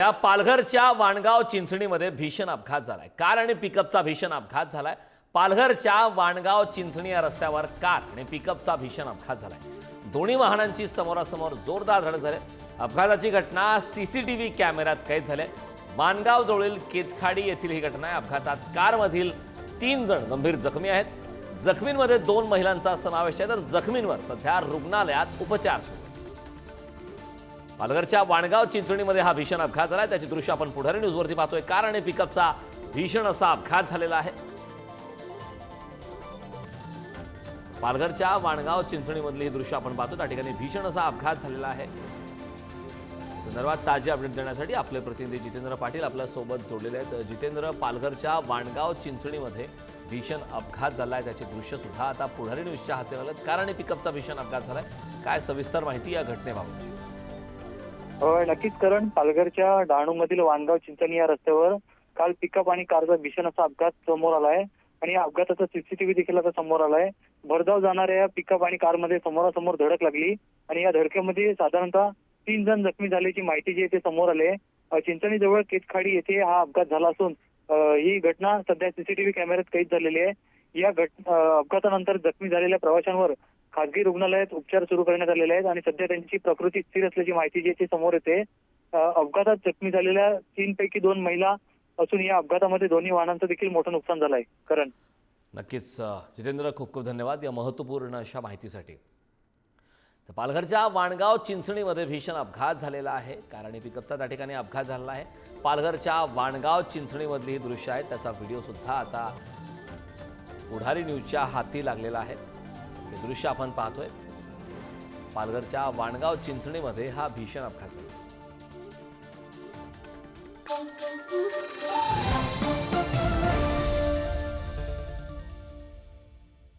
या पालघरच्या वाणगाव चिंचणीमध्ये भीषण अपघात झालाय। कार आणि पिकअपचा भीषण अपघात झालाय। पालघरच्या वाणगाव चिंचणी या रस्त्यावर कार आणि पिकअपचा भीषण अपघात झालाय। दोन्ही वाहनांची समोरासमोर जोरदार धडक झाली। अपघाताची घटना सीसीटीव्ही कॅमेऱ्यात कैद झाली। मानगाव जवळील केतखाडी येथील ही घटना आहे। अपघातात कारमधील 3 जण गंभीर जखमी आहेत। जखमींमध्ये 2 महिलांचा समावेश आहे, तर जखमींवर सध्या रुग्णालयात उपचार सुरू आहेत। पालघरच्या वाणगाव चिंचणीमध्ये हा भीषण अपघात झालाय। त्याची दृश्य आपण पुढारी न्यूजवरती पाहतोय। कार आणि पिकअपचा भीषण असा अपघात झालेला आहे। पालघरच्या वाणगाव चिंचणीमधली ही दृश्य आपण पाहतो। त्या ठिकाणी भीषण असा अपघात झालेला आहे। संदर्भात ताजे अपडेट देण्यासाठी आपले प्रतिनिधी जितेंद्र पाटील आपल्या सोबत जोडलेले आहेत। जितेंद्र, पालघरच्या वाणगाव चिंचणीमध्ये भीषण अपघात झालाय, त्याची दृश्य सुद्धा आता पुढारी न्यूजच्या हाती आलेत। कार आणि पिकअपचा भीषण अपघात झालाय, काय सविस्तर माहिती या घटनेबाबत? नक्कीच करण, पालघरच्या डहाणूमधील वाणगाव चिंचणी या रस्त्यावर काल पिकअप आणि कारचा भीषण असा अपघात समोर आलाय आणि या अपघाताचा सीसीटीव्ही देखील आता समोर आलाय। भरधाव जाणाऱ्या पिकअप आणि कारमध्ये समोरासमोर धडक लागली आणि या धडकेमध्ये साधारणतः 3 जण जखमी झाल्याची माहिती जी आहे ते समोर आले। चिंचणी जवळ केतखाडी येथे हा अपघात झाला असून ही घटना सध्या सीसीटीव्ही कॅमेऱ्यात कैद झालेली आहे। या अपघातानंतर जखमी झालेल्या प्रवाशांवर खासगी रुग्णालयात उपचार सुरू करण्यात आलेले आहेत आणि सध्या त्यांची प्रकृती स्थिर असल्याची माहिती जी आहे ती समोर येते। अपघातात जखमी झालेल्या 3 पैकी 2 महिला असून या अपघातामध्ये दोन्ही वाहनांचं देखील मोठं नुकसान झालंय। करण, नक्कीच जितेंद्र, खूप खूप धन्यवाद या महत्त्वपूर्ण अशा माहितीसाठी। तर पालघरच्या वाणगाव चिंचणीमध्ये भीषण अपघात झालेला आहे। कार आणि पिकअपचा त्या ठिकाणी अपघात झालेला आहे। पालघरच्या वाणगाव चिंचणीमधली ही दृश्य आहे, त्याचा व्हिडिओ सुद्धा आता पुढारी न्यूजच्या हाती लागलेला आहे। हे दृश्य आपण पाहतोय। पालघरच्या वाणगाव चिंचणीमध्ये हा भीषण अपघात झाला।